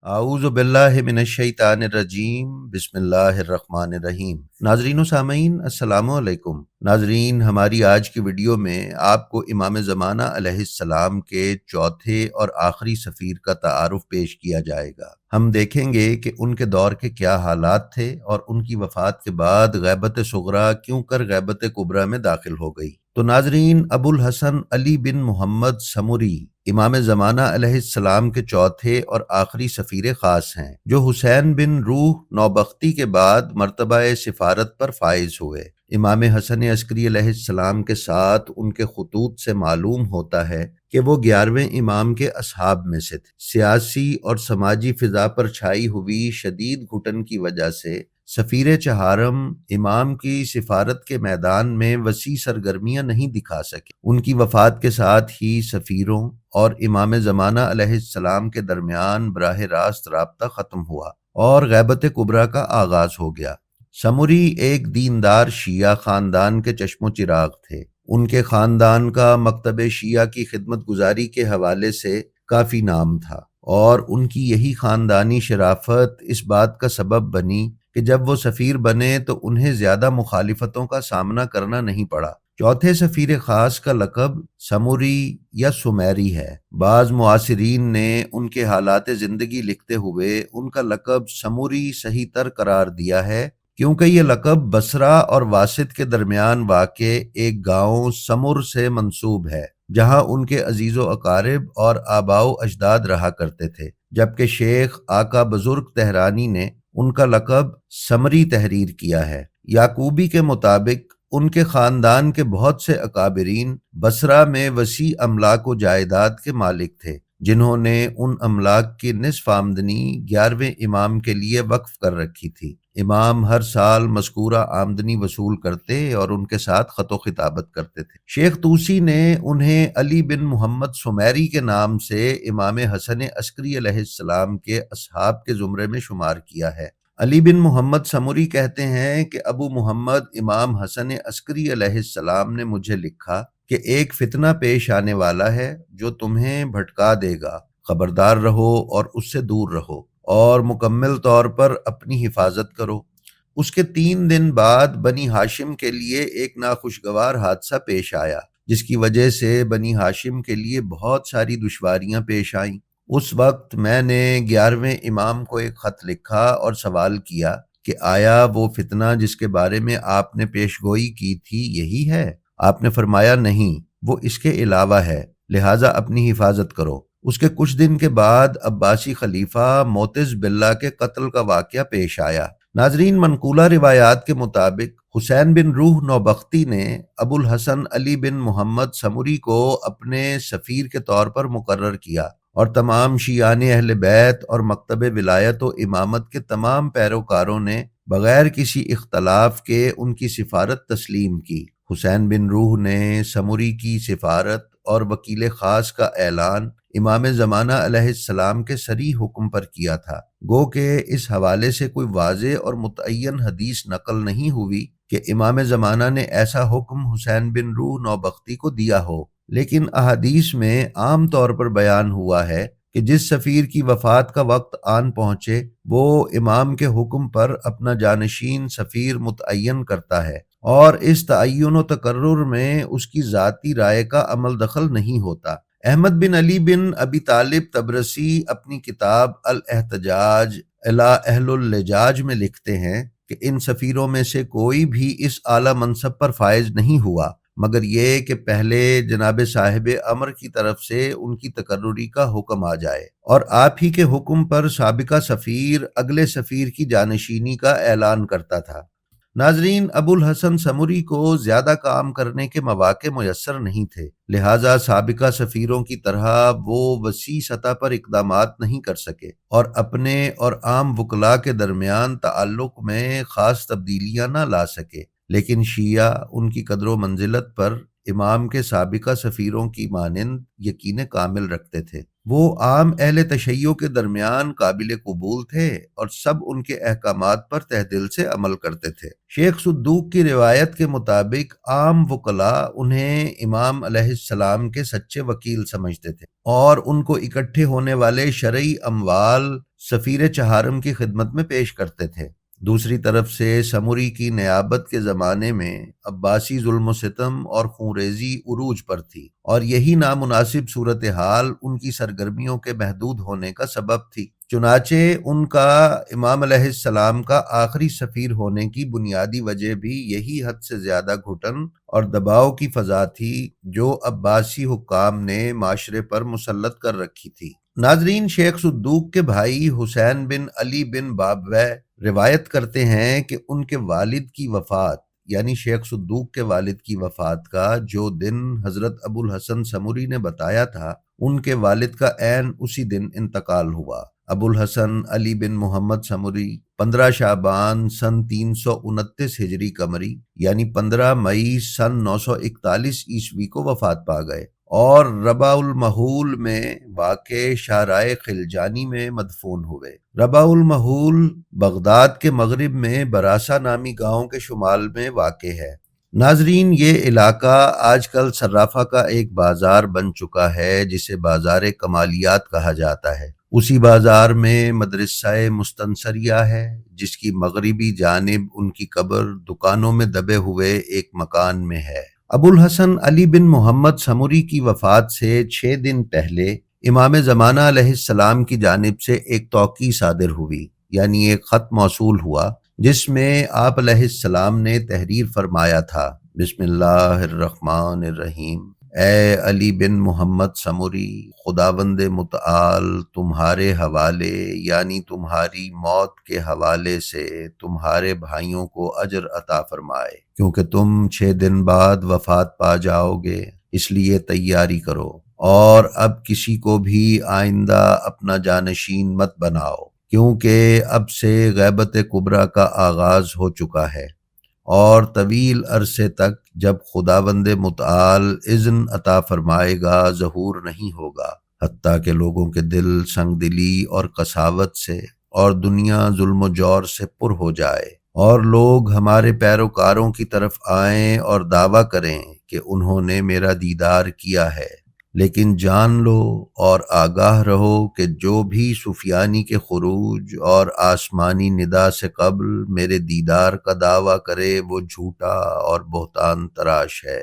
اعوذ باللہ من الشیطان الرجیم بسم اللہ الرحمن الرحیم۔ ناظرین و سامعین السلام علیکم۔ ناظرین، ہماری آج کی ویڈیو میں آپ کو امام زمانہ علیہ السلام کے چوتھے اور آخری سفیر کا تعارف پیش کیا جائے گا۔ ہم دیکھیں گے کہ ان کے دور کے کیا حالات تھے اور ان کی وفات کے بعد غیبت صغریٰ کیوں کر غیبت کبریٰ میں داخل ہو گئی۔ تو ناظرین، ابو الحسن علی بن محمد سمری امام زمانہ علیہ السلام کے چوتھے اور آخری سفیر خاص ہیں، جو حسین بن روح نوبختی کے بعد مرتبہ سفارت پر فائز ہوئے۔ امام حسن عسکری علیہ السلام کے ساتھ ان کے خطوط سے معلوم ہوتا ہے کہ وہ 11ویں امام کے اصحاب میں سے تھے۔ سیاسی اور سماجی فضا پر چھائی ہوئی شدید گھٹن کی وجہ سے سفیر چہارم امام کی سفارت کے میدان میں وسیع سرگرمیاں نہیں دکھا سکے۔ ان کی وفات کے ساتھ ہی سفیروں اور امام زمانہ علیہ السلام کے درمیان براہ راست رابطہ ختم ہوا اور غیبت کبریٰ کا آغاز ہو گیا۔ سمری ایک دیندار شیعہ خاندان کے چشم و چراغ تھے۔ ان کے خاندان کا مکتب شیعہ کی خدمت گزاری کے حوالے سے کافی نام تھا، اور ان کی یہی خاندانی شرافت اس بات کا سبب بنی کہ جب وہ سفیر بنے تو انہیں زیادہ مخالفتوں کا سامنا کرنا نہیں پڑا۔ چوتھے سفیر خاص کا لقب سمری یا سمیری ہے۔ بعض معاصرین نے ان کے حالات زندگی لکھتے ہوئے ان کا لقب سمری صحیح تر قرار دیا ہے، کیونکہ یہ لقب بصرہ اور واسط کے درمیان واقع ایک گاؤں سمر سے منسوب ہے، جہاں ان کے عزیز و اقارب اور آباء و اجداد رہا کرتے تھے، جبکہ شیخ آقا بزرگ تہرانی نے ان کا لقب سمری تحریر کیا ہے۔ یعقوبی کے مطابق ان کے خاندان کے بہت سے اکابرین بصرہ میں وسیع املاک و جائیداد کے مالک تھے، جنہوں نے ان املاک کی نصف آمدنی 11ویں امام کے لیے وقف کر رکھی تھی۔ امام ہر سال مذکورہ آمدنی وصول کرتے اور ان کے ساتھ خط و خطابت کرتے تھے۔ شیخ طوسی نے انہیں علی بن محمد سمیری کے نام سے امام حسن عسکری علیہ السلام کے اصحاب کے زمرے میں شمار کیا ہے۔ علی بن محمد سمری کہتے ہیں کہ ابو محمد امام حسن عسکری علیہ السلام نے مجھے لکھا کہ ایک فتنہ پیش آنے والا ہے جو تمہیں بھٹکا دے گا، خبردار رہو اور اس سے دور رہو، اور مکمل طور پر اپنی حفاظت کرو۔ اس کے 3 دن بعد بنی ہاشم کے لیے ایک ناخوشگوار حادثہ پیش آیا، جس کی وجہ سے بنی ہاشم کے لیے بہت ساری دشواریاں پیش آئیں۔ اس وقت میں نے 11ویں امام کو ایک خط لکھا اور سوال کیا کہ آیا وہ فتنہ جس کے بارے میں آپ نے پیش گوئی کی تھی یہی ہے؟ آپ نے فرمایا نہیں، وہ اس کے علاوہ ہے، لہٰذا اپنی حفاظت کرو۔ اس کے کچھ دن کے بعد عباسی خلیفہ معتز باللہ کے قتل کا واقعہ پیش آیا۔ ناظرین، منقولہ روایات کے مطابق حسین بن روح نوبختی نے ابو الحسن علی بن محمد سمری کو اپنے سفیر کے طور پر مقرر کیا، اور تمام شیعان اہل بیت اور مکتب ولایت و امامت کے تمام پیروکاروں نے بغیر کسی اختلاف کے ان کی سفارت تسلیم کی۔ حسین بن روح نے سمری کی سفارت اور وکیل خاص کا اعلان امام زمانہ علیہ السلام کے صریح حکم پر کیا تھا، گو کہ اس حوالے سے کوئی واضح اور متعین حدیث نقل نہیں ہوئی کہ امام زمانہ نے ایسا حکم حسین بن روح نوبختی کو دیا ہو، لیکن احادیث میں عام طور پر بیان ہوا ہے کہ جس سفیر کی وفات کا وقت آن پہنچے وہ امام کے حکم پر اپنا جانشین سفیر متعین کرتا ہے، اور اس تعین و تقرر میں اس کی ذاتی رائے کا عمل دخل نہیں ہوتا۔ احمد بن علی بن ابی طالب طبرسی اپنی کتاب الاحتجاج الی اہل اللجاج میں لکھتے ہیں کہ ان سفیروں میں سے کوئی بھی اس اعلیٰ منصب پر فائز نہیں ہوا مگر یہ کہ پہلے جناب صاحب امر کی طرف سے ان کی تقرری کا حکم آ جائے، اور آپ ہی کے حکم پر سابقہ سفیر اگلے سفیر کی جانشینی کا اعلان کرتا تھا۔ ناظرین، ابو الحسن سمری کو زیادہ کام کرنے کے مواقع میسر نہیں تھے، لہٰذا سابقہ سفیروں کی طرح وہ وسیع سطح پر اقدامات نہیں کر سکے اور اپنے اور عام وکلاء کے درمیان تعلق میں خاص تبدیلیاں نہ لا سکے، لیکن شیعہ ان کی قدر و منزلت پر امام کے سابقہ سفیروں کی مانند یقین کامل رکھتے تھے۔ وہ عام اہل تشیع کے درمیان قابل قبول تھے اور سب ان کے احکامات پر تہ دل سے عمل کرتے تھے۔ شیخ صدوق کی روایت کے مطابق عام وکلاء انہیں امام علیہ السلام کے سچے وکیل سمجھتے تھے اور ان کو اکٹھے ہونے والے شرعی اموال سفیر چہارم کی خدمت میں پیش کرتے تھے۔ دوسری طرف سے سمری کی نیابت کے زمانے میں عباسی ظلم و ستم اور خونریزی عروج پر تھی، اور یہی نامناسب صورتحال ان کی سرگرمیوں کے محدود ہونے کا سبب تھی۔ چنانچہ ان کا امام علیہ السلام کا آخری سفیر ہونے کی بنیادی وجہ بھی یہی حد سے زیادہ گھٹن اور دباؤ کی فضا تھی جو عباسی حکام نے معاشرے پر مسلط کر رکھی تھی۔ ناظرین، شیخ صدوق کے بھائی حسین بن علی بن بابویح روایت کرتے ہیں کہ ان کے والد کی وفات، یعنی شیخ صدوق کے والد کی وفات کا جو دن حضرت ابو الحسن سمری نے بتایا تھا، ان کے والد کا عین اسی دن انتقال ہوا۔ ابو الحسن علی بن محمد سمری 15 شعبان سن 329 ہجری قمری یعنی 15 مئی سن 941 عیسوی کو وفات پا گئے، اور ربع المحول میں واقع شاہراہ خلجانی میں مدفون ہوئے۔ ربع المحول بغداد کے مغرب میں براسا نامی گاؤں کے شمال میں واقع ہے۔ ناظرین، یہ علاقہ آج کل صرافہ کا ایک بازار بن چکا ہے جسے بازار کمالیات کہا جاتا ہے۔ اسی بازار میں مدرسہ مستنصریہ ہے جس کی مغربی جانب ان کی قبر دکانوں میں دبے ہوئے ایک مکان میں ہے۔ ابو الحسن علی بن محمد سمری کی وفات سے 6 دن پہلے امام زمانہ علیہ السلام کی جانب سے ایک توقیع صادر ہوئی، یعنی ایک خط موصول ہوا جس میں آپ علیہ السلام نے تحریر فرمایا تھا: بسم اللہ الرحمن الرحیم، اے علی بن محمد سمری، خداوند متعال تمہارے حوالے یعنی تمہاری موت کے حوالے سے تمہارے بھائیوں کو اجر عطا فرمائے، کیونکہ تم 6 دن بعد وفات پا جاؤ گے، اس لیے تیاری کرو، اور اب کسی کو بھی آئندہ اپنا جانشین مت بناؤ، کیونکہ اب سے غیبت کبریٰ کا آغاز ہو چکا ہے، اور طویل عرصے تک جب خداوند متعال اذن عطا فرمائے گا ظہور نہیں ہوگا، حتیٰ کہ لوگوں کے دل سنگ دلی اور قساوت سے اور دنیا ظلم و جور سے پر ہو جائے، اور لوگ ہمارے پیروکاروں کی طرف آئیں اور دعویٰ کریں کہ انہوں نے میرا دیدار کیا ہے، لیکن جان لو اور آگاہ رہو کہ جو بھی سفیانی کے خروج اور آسمانی ندا سے قبل میرے دیدار کا دعویٰ کرے وہ جھوٹا اور بہتان تراش ہے۔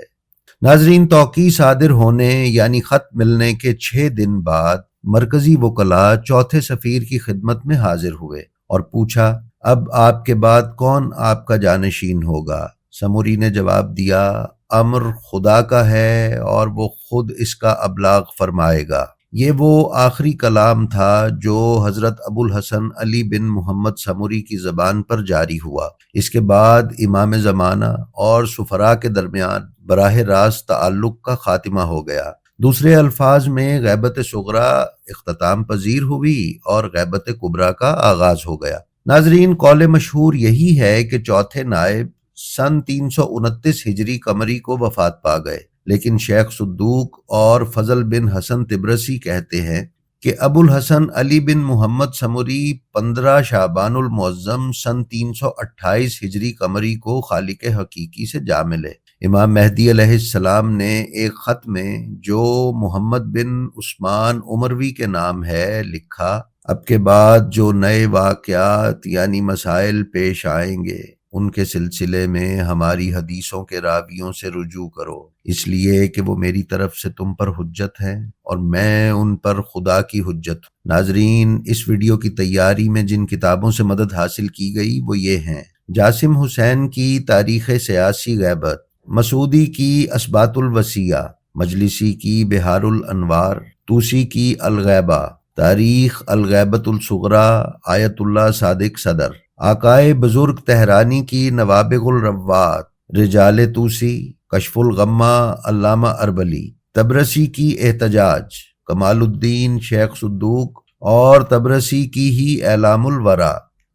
ناظرین، توقیع صادر ہونے یعنی خط ملنے کے 6 دن بعد مرکزی وکلاء چوتھے سفیر کی خدمت میں حاضر ہوئے اور پوچھا، اب آپ کے بعد کون آپ کا جانشین ہوگا؟ سمری نے جواب دیا، امر خدا کا ہے اور وہ خود اس کا ابلاغ فرمائے گا۔ یہ وہ آخری کلام تھا جو حضرت ابو الحسن علی بن محمد سمری کی زبان پر جاری ہوا۔ اس کے بعد امام زمانہ اور سفراء کے درمیان براہ راست تعلق کا خاتمہ ہو گیا۔ دوسرے الفاظ میں غیبت صغریٰ اختتام پذیر ہوئی اور غیبت کبریٰ کا آغاز ہو گیا۔ ناظرین، قول مشہور یہی ہے کہ چوتھے نائب سن 329 ہجری قمری کو وفات پا گئے، لیکن شیخ صدوق اور فضل بن حسن طبرسی کہتے ہیں کہ ابو الحسن علی بن محمد سمری 15 شعبان المعظم سن 328 ہجری قمری کو خالق حقیقی سے جا ملے۔ امام مہدی علیہ السلام نے ایک خط میں جو محمد بن عثمان عمروی کے نام ہے لکھا، اب کے بعد جو نئے واقعات یعنی مسائل پیش آئیں گے ان کے سلسلے میں ہماری حدیثوں کے راویوں سے رجوع کرو، اس لیے کہ وہ میری طرف سے تم پر حجت ہے اور میں ان پر خدا کی حجت ہوں۔ ناظرین، اس ویڈیو کی تیاری میں جن کتابوں سے مدد حاصل کی گئی وہ یہ ہیں: جاسم حسین کی تاریخ سیاسی غیبت، مسعودی کی اثبات الوصیہ، مجلسی کی بہار الانوار، طوسی کی الغیبہ، تاریخ الغیبت الصغریٰ آیت اللہ صادق صدر، آقائے بزرگ تہرانی کی نوابغ الروات، رجال طوسی، کشف الغمہ علامہ اربلی، طبرسی کی احتجاج، کمال الدین شیخ صدوق اور طبرسی کی ہی اعلام الورا۔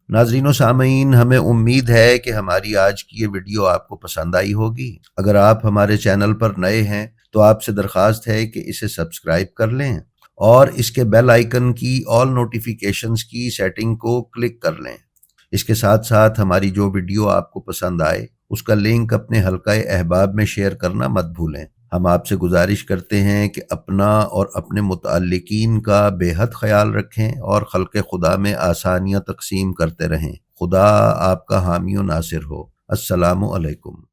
ناظرین و سامعین، ہمیں امید ہے کہ ہماری آج کی یہ ویڈیو آپ کو پسند آئی ہوگی۔ اگر آپ ہمارے چینل پر نئے ہیں تو آپ سے درخواست ہے کہ اسے سبسکرائب کر لیں اور اس کے بیل آئیکن کی آل نوٹیفیکیشنز کی سیٹنگ کو کلک کر لیں۔ اس کے ساتھ ساتھ ہماری جو ویڈیو آپ کو پسند آئے اس کا لنک اپنے حلقہ احباب میں شیئر کرنا مت بھولیں۔ ہم آپ سے گزارش کرتے ہیں کہ اپنا اور اپنے متعلقین کا بے حد خیال رکھیں اور خلق خدا میں آسانیاں تقسیم کرتے رہیں۔ خدا آپ کا حامی و ناصر ہو۔ السلام علیکم۔